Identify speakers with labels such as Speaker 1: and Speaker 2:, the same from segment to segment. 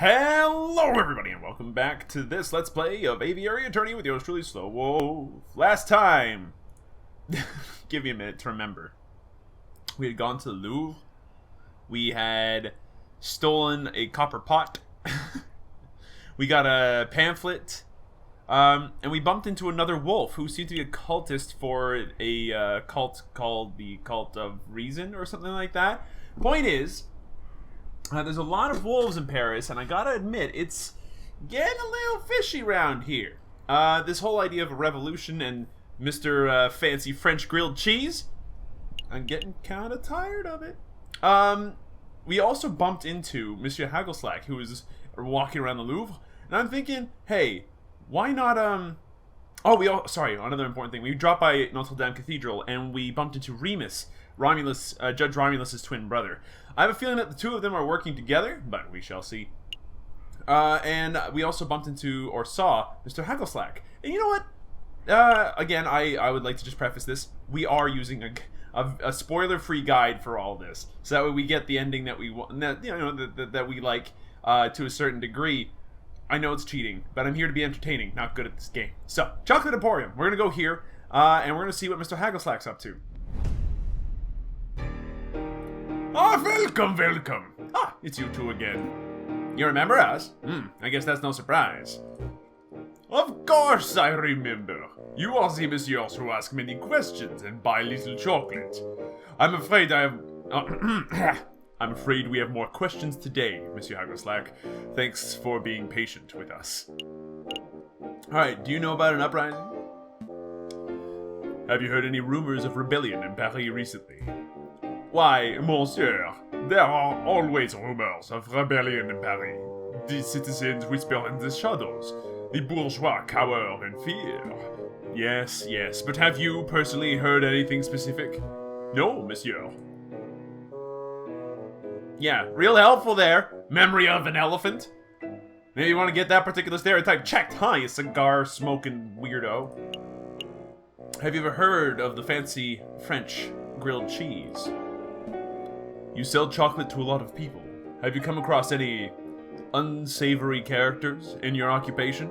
Speaker 1: Hello everybody and welcome back to this Let's Play of Aviary Attorney with yours truly, SlowWolf. Last time, give me a minute to remember, we had gone to the Louvre, we had stolen a copper pot, we got a pamphlet, and we bumped into another wolf who seemed to be a cultist for a cult called the Cult of Reason or something like that. Point is, there's a lot of wolves in Paris, and I gotta admit, it's getting a little fishy around here. This whole idea of a revolution and Mr. Fancy French grilled cheese, I'm getting kind of tired of it. We also bumped into Monsieur Hagelslack, who was walking around the Louvre, and I'm thinking, hey, why not, sorry, another important thing. We dropped by Notre Dame Cathedral, and we bumped into Remus, Judge Romulus's twin brother. I have a feeling that the two of them are working together, but we shall see. And we also bumped into, or saw, Mr. Hagelslack. And you know what? Again, I would like to just preface this. We are using a spoiler-free guide for all this. So that way we get the ending that we want, that we like to a certain degree. I know it's cheating, but I'm here to be entertaining, not good at this game. So, Chocolate Emporium. We're going to go here, and we're going to see what Mr. Hagelslack's up to. Welcome. It's you two again. You remember us? I guess that's no surprise. Of course I remember. You are the messieurs who ask many questions and buy little chocolate. I'm afraid I'm afraid we have more questions today, Monsieur Hagelslack. Thanks for being patient with us. Alright, do you know about an uprising? Have you heard any rumors of rebellion in Paris recently? Why, monsieur, there are always rumors of rebellion in Paris. The citizens whisper in the shadows. The bourgeois cower in fear. Yes, but have you personally heard anything specific? No, monsieur. Yeah, real helpful there. Memory of an elephant. Maybe you want to get that particular stereotype checked, huh, you cigar-smoking weirdo? Have you ever heard of the fancy French grilled cheese? You sell chocolate to a lot of people. Have you come across any unsavory characters in your occupation?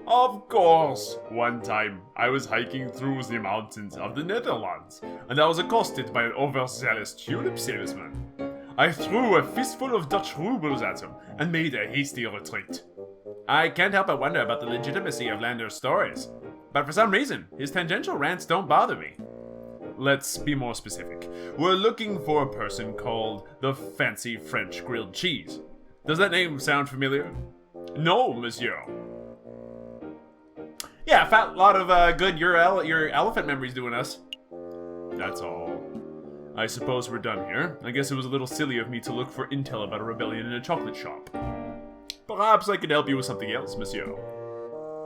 Speaker 1: Of course! One time, I was hiking through the mountains of the Netherlands, and I was accosted by an overzealous tulip salesman. I threw a fistful of Dutch rubles at him, and made a hasty retreat. I can't help but wonder about the legitimacy of Lander's stories, but for some reason, his tangential rants don't bother me. Let's be more specific. We're looking for a person called the Fancy French Grilled Cheese. Does that name sound familiar? No, monsieur. Yeah, fat lot of good your elephant memories doing us. That's all. I suppose we're done here. I guess it was a little silly of me to look for intel about a rebellion in a chocolate shop. Perhaps I could help you with something else, monsieur.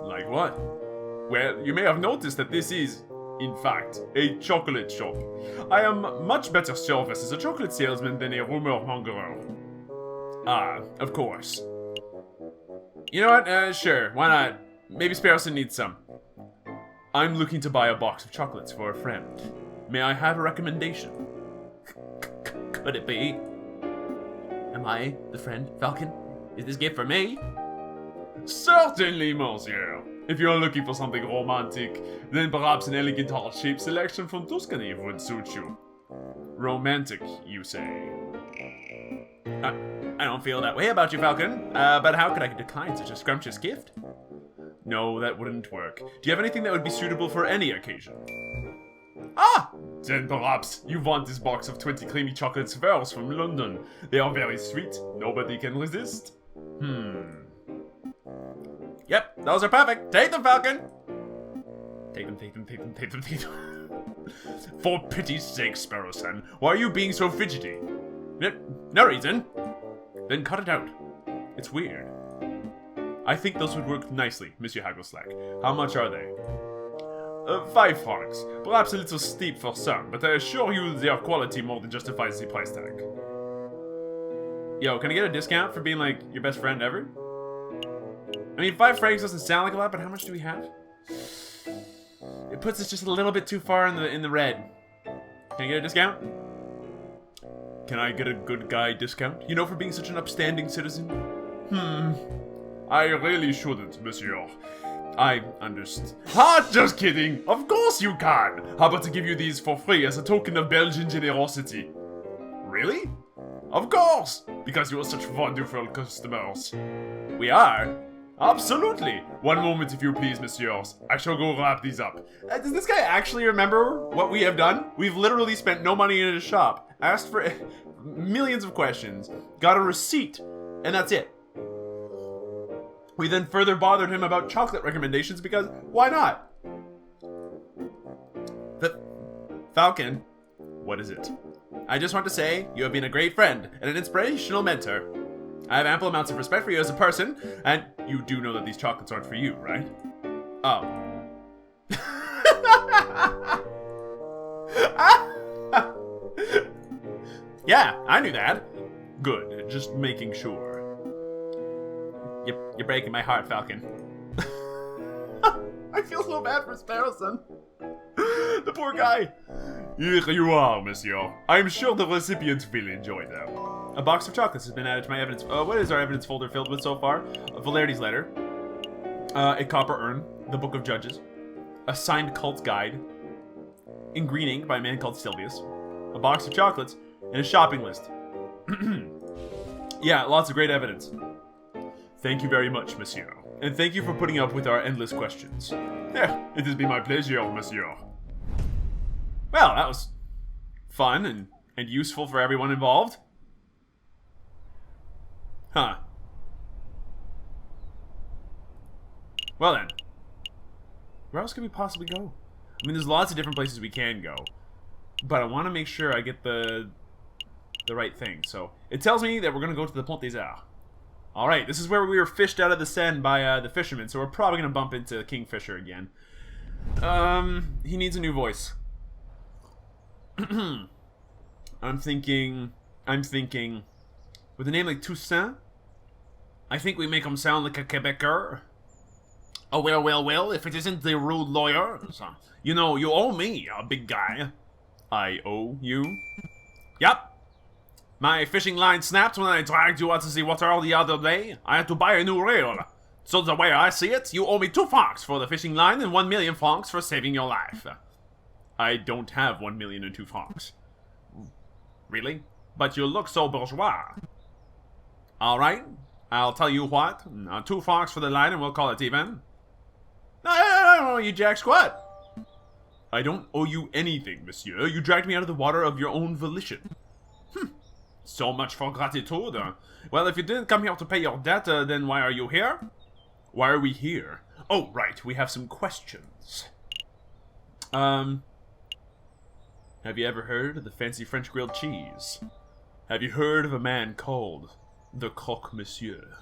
Speaker 1: Like what? Well, you may have noticed that this is, in fact, a chocolate shop. I am much better serviced as a chocolate salesman than a rumor monger. Of course. You know what? Sure, why not? Maybe Sparrow needs some. I'm looking to buy a box of chocolates for a friend. May I have a recommendation? Could it be? Am I the friend, Falcon? Is this gift for me? Certainly, monsieur. If you're looking for something romantic, then perhaps an elegant heart-shaped selection from Tuscany would suit you. Romantic, you say? I don't feel that way about you, Falcon. But how could I decline such a scrumptious gift? No, that wouldn't work. Do you have anything that would be suitable for any occasion? Then perhaps you want this box of 20 creamy chocolate spheres from London. They are very sweet. Nobody can resist. Yep, those are perfect. Take them, Falcon. Take them. For pity's sake, Sparrow-san, why are you being so fidgety? No reason. Then cut it out. It's weird. I think those would work nicely, Monsieur Hagelslack. How much are they? 5 francs. Perhaps a little steep for some, but I assure you their quality more than justifies the price tag. Yo, can I get a discount for being, like, your best friend ever? I mean, 5 francs doesn't sound like a lot, but how much do we have? It puts us just a little bit too far in the red. Can I get a discount? Can I get a good guy discount? You know, for being such an upstanding citizen? I really shouldn't, monsieur. I understand. Ha! Just kidding! Of course you can! How about to give you these for free as a token of Belgian generosity? Really? Of course! Because you are such wonderful customers. We are? Absolutely! One moment if you please, messieurs. I shall go wrap these up. Does this guy actually remember what we have done? We've literally spent no money in his shop, asked for millions of questions, got a receipt, and that's it. We then further bothered him about chocolate recommendations because why not? Falcon, what is it? I just want to say you have been a great friend and an inspirational mentor. I have ample amounts of respect for you as a person, and you do know that these chocolates aren't for you, right? Oh. Yeah, I knew that. Good, just making sure. You're breaking my heart, Falcon. I feel so bad for Sparrow. The poor guy. Here you are, monsieur. I'm sure the recipients will enjoy them. A box of chocolates has been added to my evidence. What is our evidence folder filled with so far? Valerity's letter. A copper urn. The Book of Judges. A signed cult guide. In green ink by a man called Sylvius. A box of chocolates. And a shopping list. Yeah, lots of great evidence. Thank you very much, monsieur. And thank you for putting up with our endless questions. Yeah, it has been my pleasure, monsieur. Well, that was fun and useful for everyone involved. Huh. Well then. Where else could we possibly go? I mean, there's lots of different places we can go. But I want to make sure I get the right thing. So, it tells me that we're going to go to the Pont des Arts. Alright, this is where we were fished out of the Seine by the fishermen, so we're probably going to bump into Kingfisher again. He needs a new voice. I'm thinking, with a name like Toussaint, I think we make him sound like a Quebecer. Oh, well, if it isn't the rude lawyer. You know, you owe me, big guy. I owe you? Yep. My fishing line snapped when I dragged you out to the water the other day. I had to buy a new reel. So the way I see it, you owe me 2 francs for the fishing line and 1 million francs for saving your life. I don't have 1 million and 2 francs. Really? But you look so bourgeois. Alright, I'll tell you what. 2 francs for the line and we'll call it even. I don't owe you jack squat. I don't owe you anything, monsieur. You dragged me out of the water of your own volition. So much for gratitude. Well, if you didn't come here to pay your debt, then why are you here? Why are we here? Oh, right, we have some questions. Have you ever heard of the fancy French grilled cheese? Have you heard of a man called the Croque Monsieur?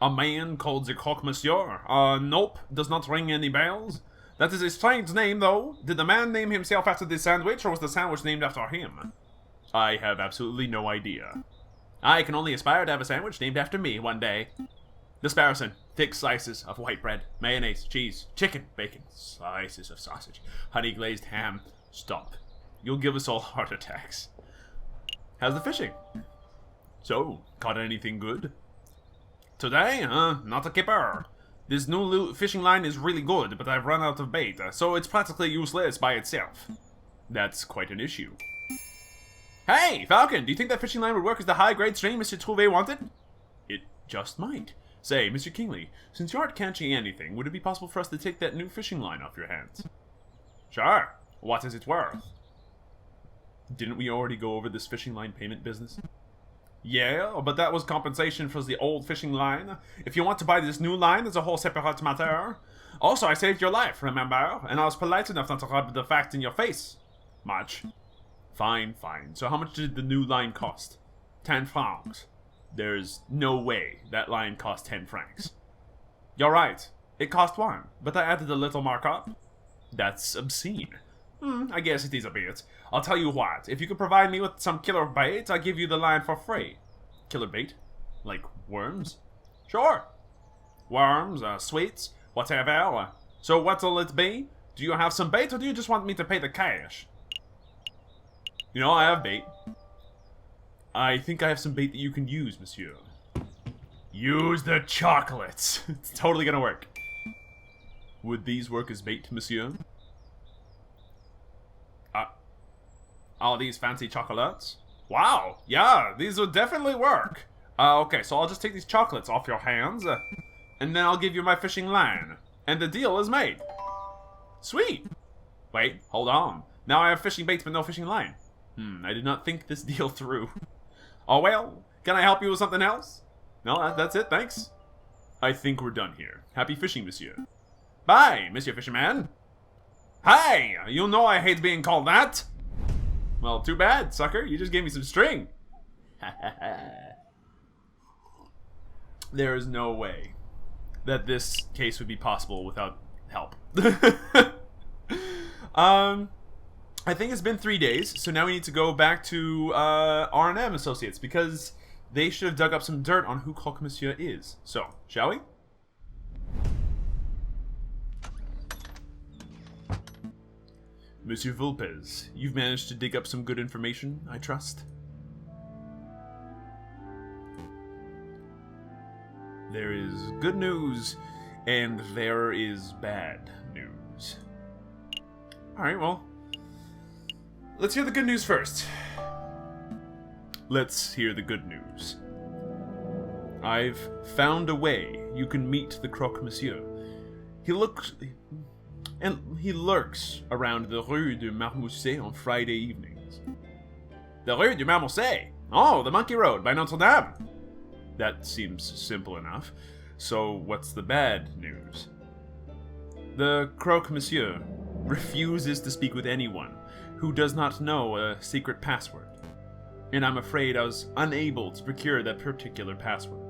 Speaker 1: A man called the Croque Monsieur? Nope, does not ring any bells. That is a strange name, though. Did the man name himself after the sandwich, or was the sandwich named after him? I have absolutely no idea. I can only aspire to have a sandwich named after me one day. The Sparrow, thick slices of white bread, mayonnaise, cheese, chicken, bacon, slices of sausage, honey glazed ham. Stop. You'll give us all heart attacks. How's the fishing? So, caught anything good? Today, not a kipper. This new fishing line is really good, but I've run out of bait, so it's practically useless by itself. That's quite an issue. Hey, Falcon, do you think that fishing line would work as the high-grade string Mr. Trouvé wanted? It just might. Say, Mr. Kingley, since you aren't catching anything, would it be possible for us to take that new fishing line off your hands? Sure. What is it worth? Didn't we already go over this fishing line payment business? Yeah, but that was compensation for the old fishing line. If you want to buy this new line, there's a whole separate matter. Also, I saved your life, remember? And I was polite enough not to rub the fact in your face. Much. Fine. So how much did the new line cost? 10 francs. There's no way that line cost 10 francs. You're right. It cost 1, but I added a little markup. That's obscene. I guess it is a bit. I'll tell you what. If you could provide me with some killer bait, I'll give you the line for free. Killer bait? Like worms? Sure. Worms, sweets, whatever. So what'll it be? Do you have some bait, or do you just want me to pay the cash? You know, I have bait. I think I have some bait that you can use, monsieur. Use the chocolates. It's totally gonna work. Would these work as bait, monsieur? All these fancy chocolates? Wow, yeah, these would definitely work. Okay, so I'll just take these chocolates off your hands, and then I'll give you my fishing line. And the deal is made. Sweet. Wait, hold on. Now I have fishing baits but no fishing line. I did not think this deal through. Oh well, can I help you with something else? No, that's it, thanks. I think we're done here. Happy fishing, monsieur. Bye, monsieur fisherman. Hey, you know I hate being called that. Well, too bad, sucker. You just gave me some string. There is no way that this case would be possible without help. I think it's been 3 days, so now we need to go back to R&M Associates, because they should have dug up some dirt on who Croque Monsieur is. So, shall we? Monsieur Vulpes, you've managed to dig up some good information, I trust? There is good news, and there is bad news. Alright, well, let's hear the good news first. Let's hear the good news. I've found a way you can meet the Croque Monsieur. He lurks around the Rue du Marmousset on Friday evenings. The Rue du Marmousset? Oh, the Monkey Road by Notre Dame. That seems simple enough. So what's the bad news? The Croque Monsieur refuses to speak with anyone who does not know a secret password. And I'm afraid I was unable to procure that particular password.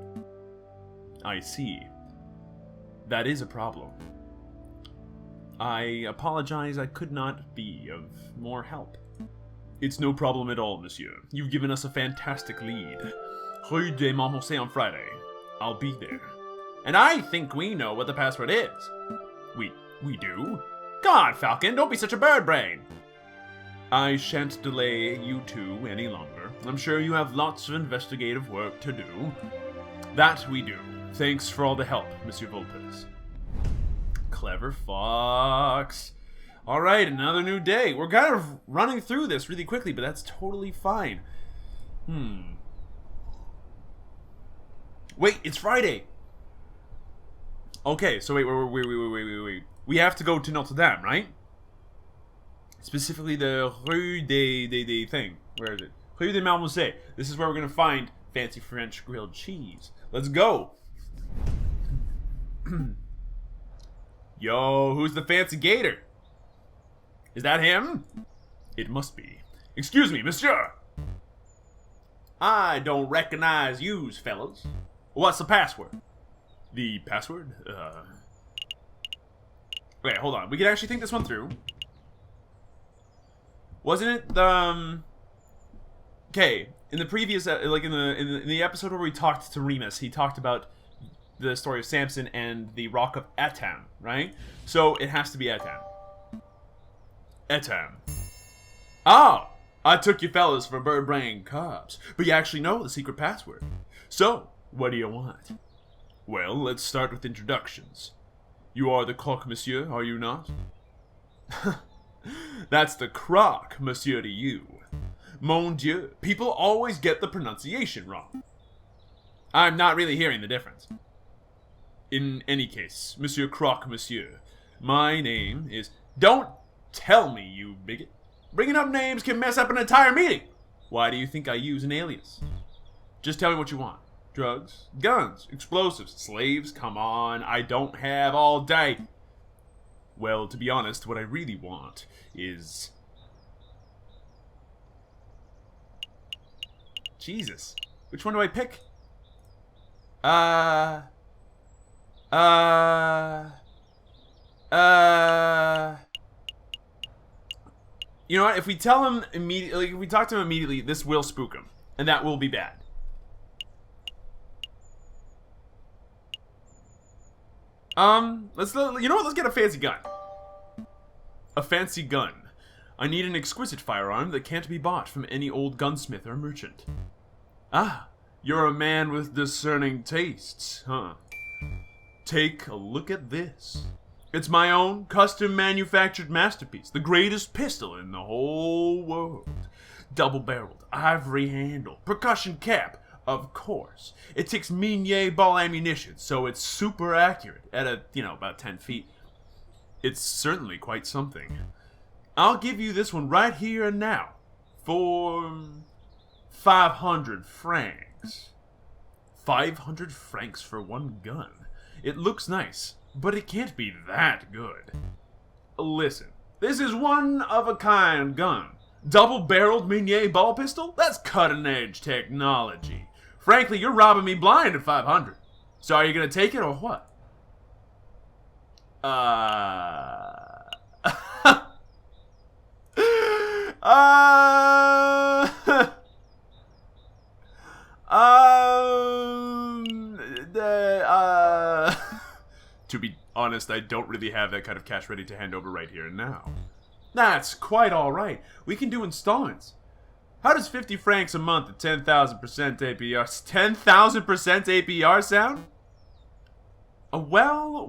Speaker 1: I see. That is a problem. I apologize I could not be of more help. It's no problem at all, monsieur. You've given us a fantastic lead. Rue de Marmousset on Friday. I'll be there. And I think we know what the password is. We do? God, Falcon, don't be such a bird brain. I shan't delay you two any longer. I'm sure you have lots of investigative work to do. That we do. Thanks for all the help, Monsieur Vulpes. Clever fox. Alright, another new day. We're kind of running through this really quickly, but that's totally fine. Wait, it's Friday. Okay, so wait. We have to go to Notre Dame, right? Specifically the Rue des thing. Where is it? Rue de Marmousset. This is where we're going to find fancy French grilled cheese. Let's go. Yo, who's the fancy gator? Is that him? It must be. Excuse me, monsieur. I don't recognize yous, fellas. What's the password? The password? Wait, hold on. We can actually think this one through. Wasn't it the okay, in the previous like in the episode where we talked to Remus, he talked about the story of Samson and the rock of Etam, right? So it has to be Etam. Etam. Oh, I took you fellas for bird-brain cops, but you actually know the secret password. So, what do you want? Well, let's start with introductions. You are the Croque Monsieur, are you not? That's the Croque Monsieur to you. Mon Dieu, people always get the pronunciation wrong. I'm not really hearing the difference. In any case, Monsieur Croque Monsieur, my name is... Don't tell me, you bigot. Bringing up names can mess up an entire meeting. Why do you think I use an alias? Just tell me what you want. Drugs, guns, explosives, slaves, come on, I don't have all day. Well, to be honest, what I really want is... Jesus. Which one do I pick? You know what? If we tell him immediately, like, if we talk to him immediately, this will spook him. And that will be bad. You know what? Let's get a fancy gun. A fancy gun. I need an exquisite firearm that can't be bought from any old gunsmith or merchant. Ah, You're a man with discerning tastes, huh? Take a look at this. It's my own custom-manufactured masterpiece, the greatest pistol in the whole world. Double-barreled, ivory handle, percussion cap, of course. It takes Minier ball ammunition, so it's super accurate at about 10 feet. It's certainly quite something. I'll give you this one right here and now for 500 francs. 500 francs for one gun. It looks nice, but it can't be that good. Listen, this is one-of-a-kind gun. Double-barreled Minier ball pistol? That's cutting-edge technology. Frankly, you're robbing me blind at 500. So are you gonna take it or what? To be honest, I don't really have that kind of cash ready to hand over right here and now. That's quite alright. We can do installments. How does 50 francs a month at 10,000% APR... 10,000% APR sound? Well.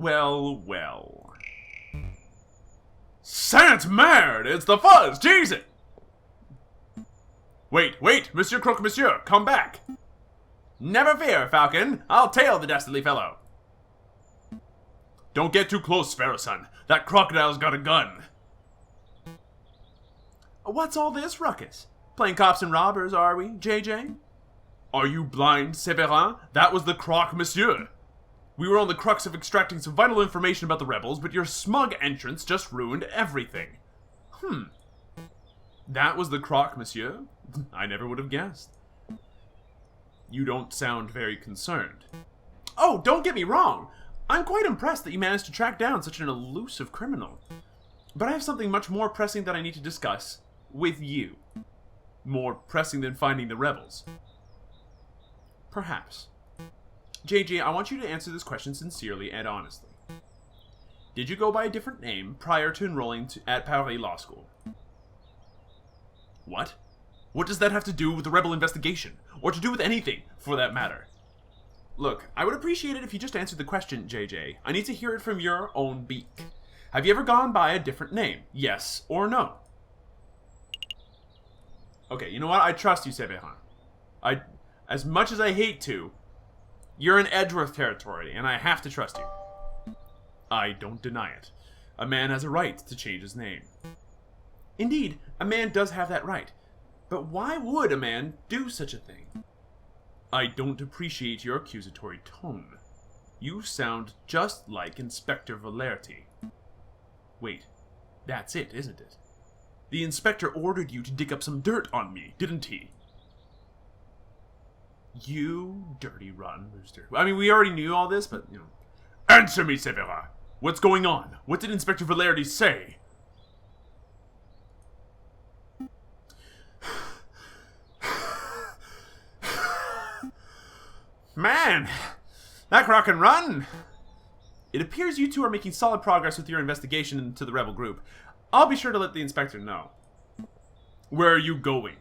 Speaker 1: Sainte Merde! It's the fuzz! Jeez it! Wait, Monsieur Croque-Monsieur, come back! Never fear, Falcon. I'll tail the dastardly fellow. Don't get too close, Sparrow son. That crocodile's got a gun. What's all this ruckus? Playing cops and robbers, are we, JJ? Are you blind, Severin? That was the Croque-Monsieur. We were on the crux of extracting some vital information about the rebels, but your smug entrance just ruined everything. That was the Croque-Monsieur? I never would have guessed. You don't sound very concerned. Oh, don't get me wrong. I'm quite impressed that you managed to track down such an elusive criminal. But I have something much more pressing that I need to discuss with you. More pressing than finding the rebels. Perhaps. JJ, I want you to answer this question sincerely and honestly. Did you go by a different name prior to enrolling at Paris Law School? What? What does that have to do with the rebel investigation? Or to do with anything, for that matter? Look, I would appreciate it if you just answered the question, JJ. I need to hear it from your own beak. Have you ever gone by a different name? Yes or no? Okay, you know what? I trust you, Severin. As much as I hate to, you're in Edgeworth territory, and I have to trust you. I don't deny it. A man has a right to change his name. Indeed, a man does have that right. But why would a man do such a thing? I don't appreciate your accusatory tone. You sound just like Inspector Valerti. Wait, that's it, isn't it? The inspector ordered you to dig up some dirt on me, didn't he? You dirty rotten rooster. I mean, we already knew all this, but, Answer me, Severin! What's going on? What did Inspector Valerti say? Man! That rock and run! It appears you two are making solid progress with your investigation into the rebel group. I'll be sure to let the inspector know. Where are you going?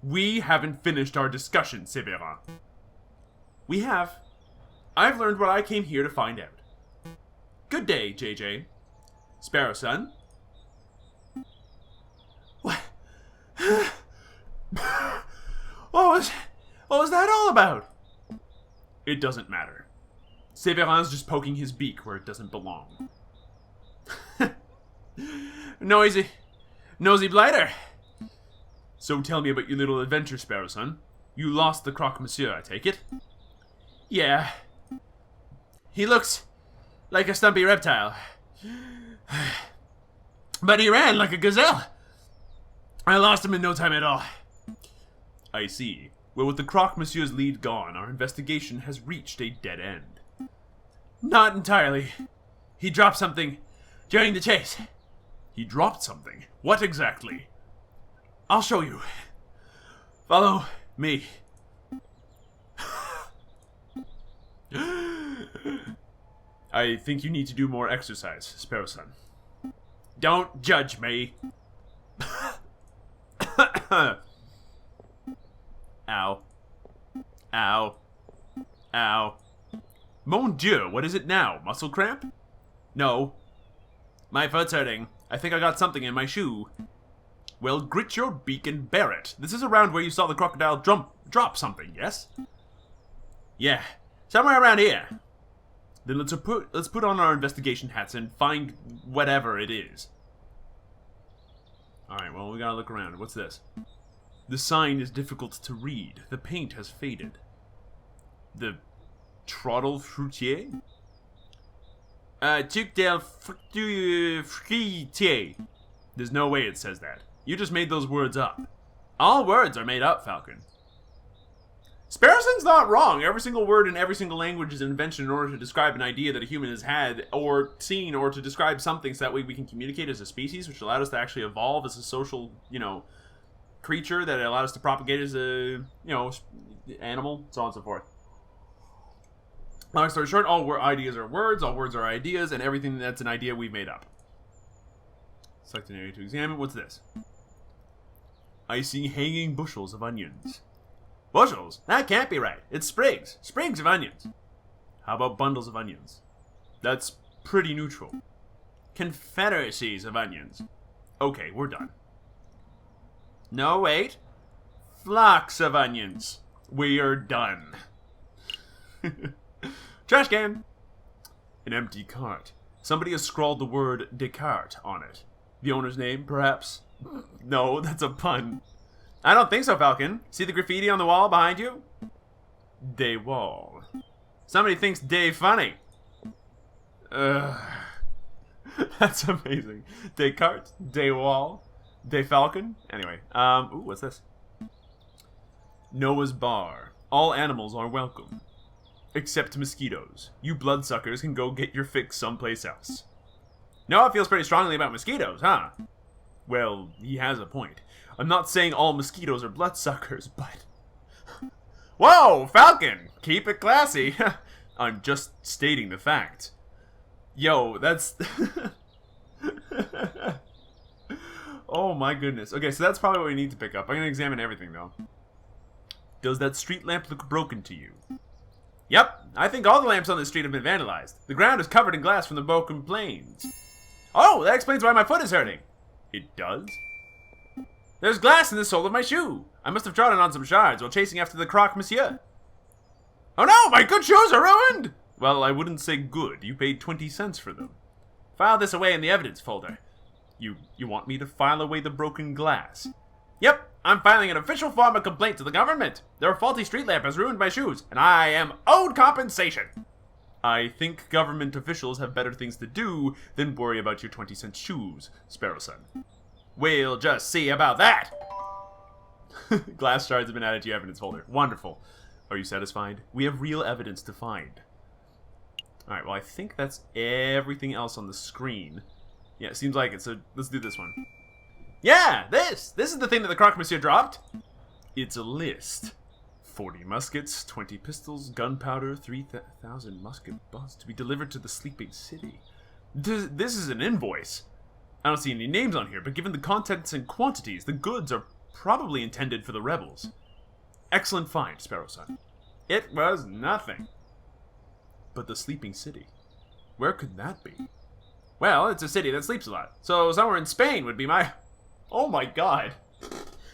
Speaker 1: We haven't finished our discussion, Severin. We have. I've learned what I came here to find out. Good day, JJ. Sparrow son. What? What was that all about? It doesn't matter. Severin's just poking his beak where it doesn't belong. Nosy blighter. So tell me about your little adventure, Sparrow son. You lost the Croque-Monsieur, I take it? Yeah. He looks like a stumpy reptile. But he ran like a gazelle. I lost him in no time at all. I see. Well, with the Croque-Monsieur's lead gone, our investigation has reached a dead end. Not entirely. He dropped something during the chase. He dropped something? What exactly? I'll show you. Follow me. I think you need to do more exercise, Sparrow son. Don't judge me. Ow. Ow. Ow. Mon Dieu, what is it now? Muscle cramp? No. My foot's hurting. I think I got something in my shoe. Well, grit your beak and bear it. This is around where you saw the crocodile drop something, yes? Yeah, somewhere around here. Then let's put on our investigation hats and find whatever it is. Alright, well, we gotta look around. What's this? The sign is difficult to read. The paint has faded. The Trottle Fruitier? Truc del Fruitier. There's no way it says that. You just made those words up. All words are made up, Falcon. Sparrowson's not wrong. Every single word in every single language is an invention in order to describe an idea that a human has had or seen, or to describe something so that way we can communicate as a species, which allowed us to actually evolve as a social, creature, that allowed us to propagate as a, animal, so on and so forth. Long story short, all ideas are words, all words are ideas, and everything that's an idea we've made up. Select an area to examine. What's this? I see hanging bushels of onions. Bushels? That can't be right. It's sprigs. Sprigs of onions. How about bundles of onions? That's pretty neutral. Confederacies of onions. Okay, we're done. No, wait. Flocks of onions. We are done. Trash can. An empty cart. Somebody has scrawled the word Descartes on it. The owner's name, perhaps? No, that's a pun. I don't think so, Falcon. See the graffiti on the wall behind you? Day wall. Somebody thinks day funny. That's amazing. Descartes, day wall, day falcon. Anyway, ooh, what's this? Noah's bar. All animals are welcome. Except mosquitoes. You bloodsuckers can go get your fix someplace else. Noah feels pretty strongly about mosquitoes, huh? Well, he has a point. I'm not saying all mosquitoes are bloodsuckers, but... Whoa, Falcon! Keep it classy. I'm just stating the fact. Yo, that's... Oh my goodness. Okay, so that's probably what we need to pick up. I'm gonna examine everything, though. Does that street lamp look broken to you? Yep, I think all the lamps on this street have been vandalized. The ground is covered in glass from the broken planes. Oh, that explains why my foot is hurting. It does? There's glass in the sole of my shoe. I must have trodden on some shards while chasing after the croque monsieur. Oh no, my good shoes are ruined! Well, I wouldn't say good. You paid 20 cents for them. File this away in the evidence folder. You want me to file away the broken glass? Yep, I'm filing an official form of complaint to the government. Their faulty street lamp has ruined my shoes, and I am owed compensation. I think government officials have better things to do than worry about your 20-cent shoes, Sparrow-son. We'll just see about that. Glass shards have been added to your evidence folder. Wonderful. Are you satisfied? We have real evidence to find. Alright, well, I think that's everything else on the screen. Yeah, it seems like it, so let's do this one. Yeah, this is the thing that the croque monsieur dropped. It's a list. 40 muskets, 20 pistols, gunpowder, 3,000 musket butts to be delivered to the sleeping city. This is an invoice. I don't see any names on here, but given the contents and quantities, the goods are probably intended for the rebels. Excellent find, Sparrow-son. It was nothing. But the sleeping city, where could that be? Well, it's a city that sleeps a lot, so somewhere in Spain would be my... Oh my god.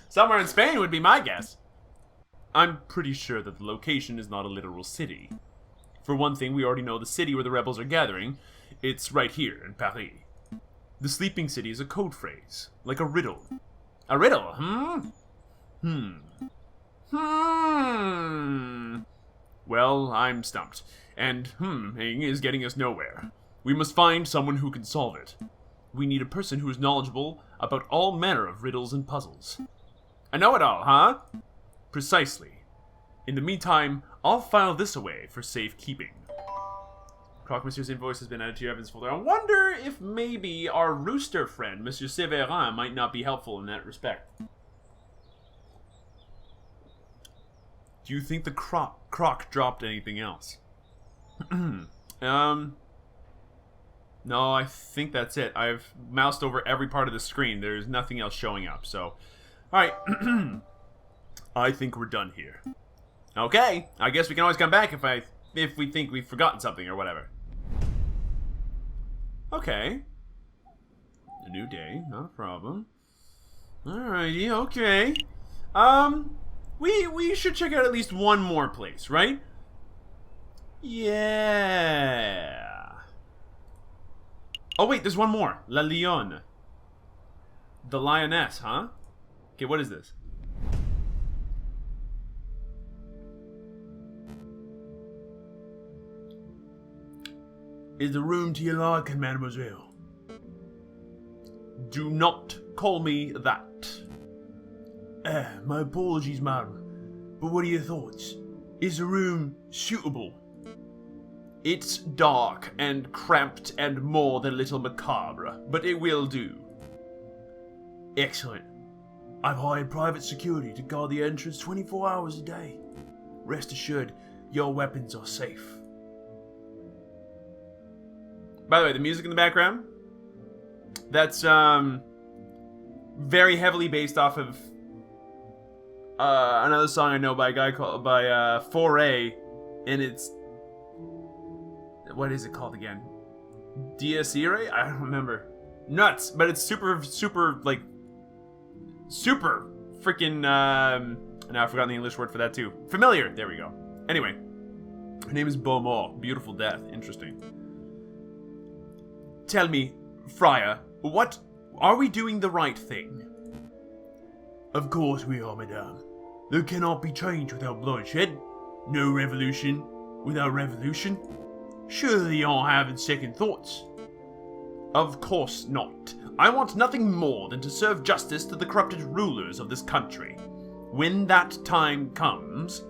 Speaker 1: Somewhere in Spain would be my guess. I'm pretty sure that the location is not a literal city. For one thing, we already know the city where the rebels are gathering. It's right here in Paris. The sleeping city is a code phrase, like a riddle. A riddle, Well, I'm stumped. And hmming is getting us nowhere. We must find someone who can solve it. We need a person who is knowledgeable about all manner of riddles and puzzles. A know-it-all, huh? Precisely. In the meantime, I'll file this away for safekeeping. Croque Monsieur's invoice has been added to your evidence folder. I wonder if maybe our rooster friend, Monsieur Severin, might not be helpful in that respect. Do you think the croc dropped anything else? No, I think that's it. I've moused over every part of the screen. There's nothing else showing up, so... Alright. I think we're done here. Okay, I guess we can always come back if we think we've forgotten something or whatever. Okay. A new day, not a problem. Alrighty, okay. We should check out at least one more place, right? Yeah. Oh wait, there's one more. La Lionne. The Lioness, huh? Okay, what is this? Is the room to your liking, mademoiselle? Do not call me that. My apologies, madam. But what are your thoughts? Is the room suitable? It's dark and cramped and more than a little macabre, but it will do. Excellent. I've hired private security to guard the entrance 24 hours a day. Rest assured, your weapons are safe. By the way, the music in the background, that's very heavily based off of another song I know by a guy called Foray, and it's, what is it called again? Diligence? I don't remember. Nuts, but it's super freaking now I've forgotten the English word for that too. Familiar. There we go. Anyway, her name is Beaumont. Beautiful death. Interesting. Tell me, friar, what are we doing the right thing? Of course we are, madame. There cannot be change without bloodshed. No revolution without revolution. Surely you aren't having second thoughts. Of course not. I want nothing more than to serve justice to the corrupted rulers of this country. When that time comes,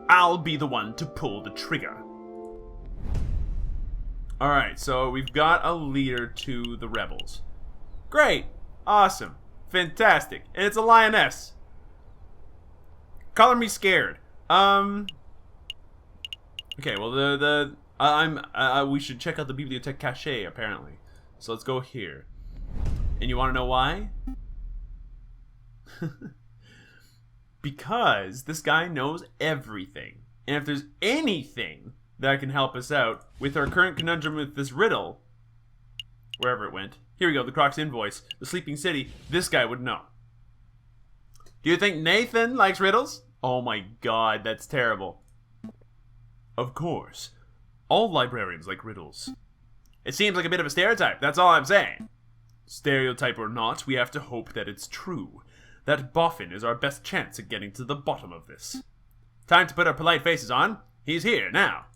Speaker 1: I'll be the one to pull the trigger. Alright, so we've got a leader to the rebels. Great. Awesome. Fantastic. And it's a lioness. Color me scared. Okay, well we should check out the Bibliothèque Cachée, apparently. So let's go here. And you want to know why? Because this guy knows everything. And if there's anything that can help us out with our current conundrum with this riddle, wherever it went. Here we go, the Croc's invoice, the Sleeping City. This guy would know. Do you think Nathan likes riddles? Oh my god, that's terrible. Of course. All librarians like riddles. It seems like a bit of a stereotype, that's all I'm saying. Stereotype or not, we have to hope that it's true. That boffin is our best chance at getting to the bottom of this. Time to put our polite faces on. He's here now.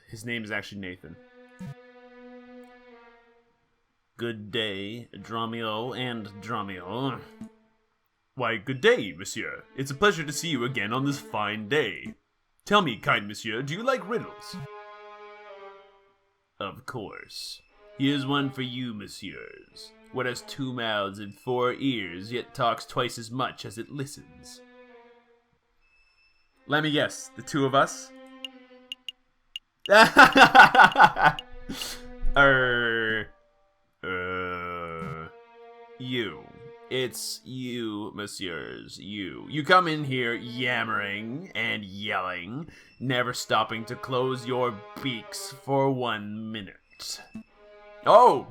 Speaker 1: His name is actually Nathan. Good day, Dromio and Dromio. Why, good day, monsieur. It's a pleasure to see you again on this fine day. Tell me, kind monsieur, do you like riddles? Of course. Here's one for you, messieurs. What has 2 mouths and 4 ears, yet talks twice as much as it listens? Let me guess, the 2 of us? You. It's you, messieurs, you. You come in here yammering and yelling, never stopping to close your beaks for 1 minute. Oh!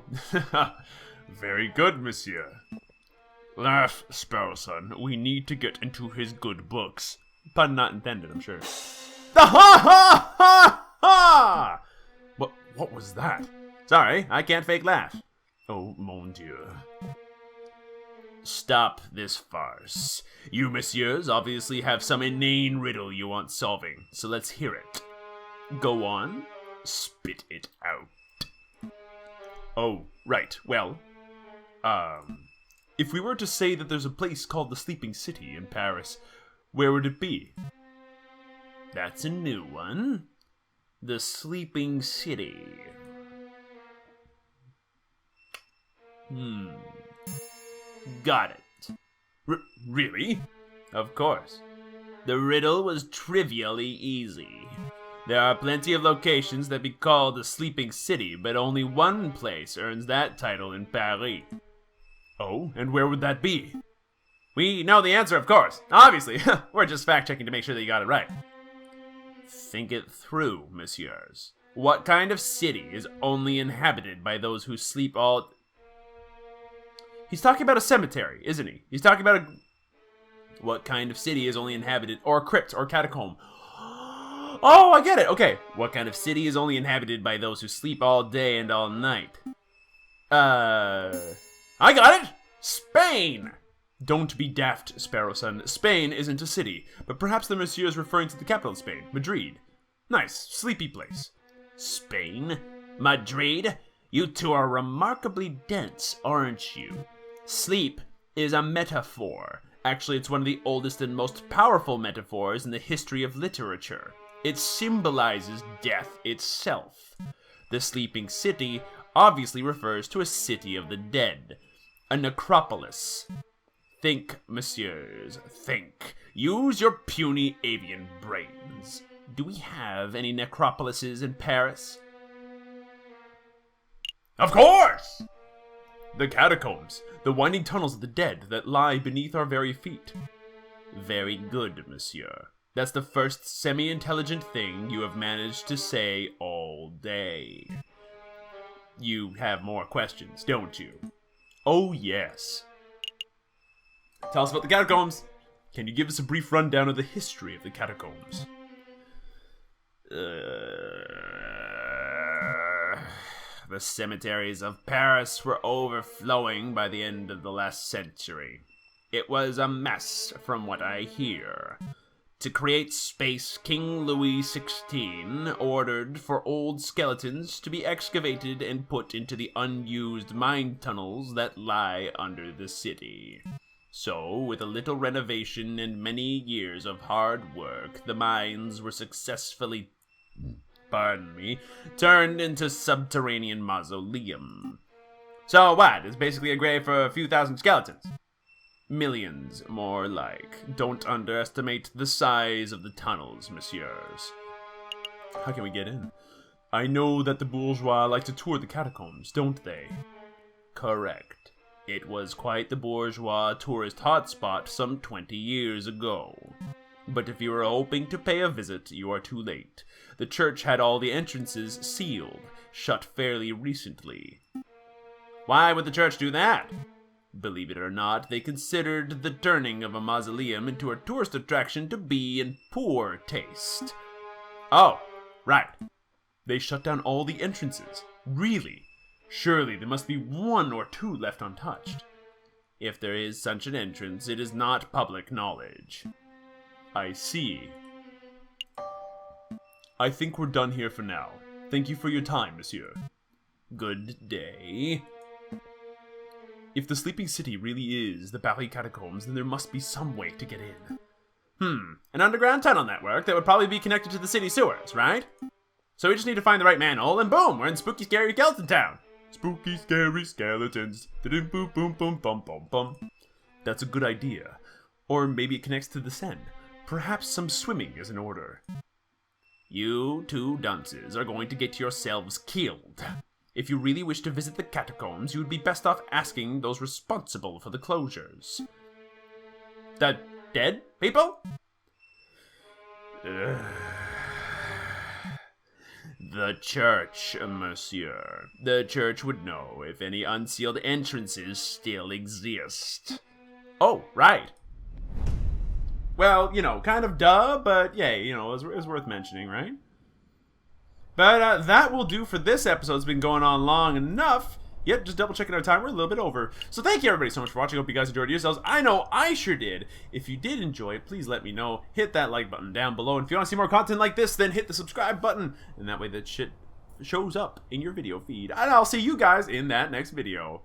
Speaker 1: Very good, monsieur. Laugh, Sparrow son. We need to get into his good books. Pun not intended, I'm sure. Ha ha ha ha! What was that? Sorry, I can't fake laugh. Oh, mon Dieu. Stop this farce. You, messieurs, obviously have some inane riddle you want solving, so let's hear it. Go on. Spit it out. Oh, right. Well, if we were to say that there's a place called the Sleeping City in Paris, where would it be? That's a new one. The Sleeping City. Got it. Really? Of course. The riddle was trivially easy. There are plenty of locations that be called the Sleeping City, but only one place earns that title in Paris. Oh, and where would that be? We know the answer, of course. Obviously, we're just fact-checking to make sure that you got it right. Think it through, messieurs. What kind of city is only inhabited by those who sleep all... He's talking about a cemetery, isn't he? He's talking about a... What kind of city is only inhabited... Or a crypt, or catacomb. Oh, I get it. Okay. What kind of city is only inhabited by those who sleep all day and all night? I got it! Spain! Don't be daft, Sparrow son. Spain isn't a city, but perhaps the monsieur is referring to the capital of Spain, Madrid. Nice, sleepy place. Spain? Madrid? You two are remarkably dense, aren't you? Sleep is a metaphor. Actually, it's one of the oldest and most powerful metaphors in the history of literature. It symbolizes death itself. The sleeping city obviously refers to a city of the dead, a necropolis. Think, messieurs, think. Use your puny avian brains. Do we have any necropolises in Paris? Of course! The catacombs, the winding tunnels of the dead that lie beneath our very feet. Very good, monsieur. That's the first semi-intelligent thing you have managed to say all day. You have more questions, don't you? Oh, yes. Tell us about the catacombs. Can you give us a brief rundown of the history of the catacombs? The cemeteries of Paris were overflowing by the end of the last century. It was a mess, from what I hear. To create space, King Louis XVI ordered for old skeletons to be excavated and put into the unused mine tunnels that lie under the city. So, with a little renovation and many years of hard work, the mines were successfully, turned into subterranean mausoleum. So what? It's basically a grave for a few thousand skeletons. Millions, more like. Don't underestimate the size of the tunnels, messieurs. How can we get in? I know that the bourgeois like to tour the catacombs, don't they? Correct. It was quite the bourgeois tourist hotspot some 20 years ago. But if you are hoping to pay a visit, you are too late. The church had all the entrances sealed, shut fairly recently. Why would the church do that? Believe it or not, they considered the turning of a mausoleum into a tourist attraction to be in poor taste. Oh, right. They shut down all the entrances. Really? Surely there must be one or two left untouched. If there is such an entrance, it is not public knowledge. I see. I think we're done here for now. Thank you for your time, monsieur. Good day. If the Sleeping City really is the Paris Catacombs, then there must be some way to get in. An underground tunnel network that would probably be connected to the city sewers, right? So we just need to find the right manhole, and boom, we're in spooky, scary skeleton town. Spooky, scary skeletons. Boom, boom, boom, bum, bum, bum. That's a good idea. Or maybe it connects to the Seine. Perhaps some swimming is in order. You two dunces are going to get yourselves killed. If you really wish to visit the catacombs, you would be best off asking those responsible for the closures. The dead people? The church, monsieur. The church would know if any unsealed entrances still exist. Oh, right. Well, you know, kind of duh, but yeah, you know, it was worth mentioning, right? But that will do for this episode. It's been going on long enough. Yep, just double checking our time. We're a little bit over. So thank you everybody so much for watching. I hope you guys enjoyed yourselves. I know I sure did. If you did enjoy it, please let me know. Hit that like button down below. And if you want to see more content like this, then hit the subscribe button. And that way that shit shows up in your video feed. And I'll see you guys in that next video.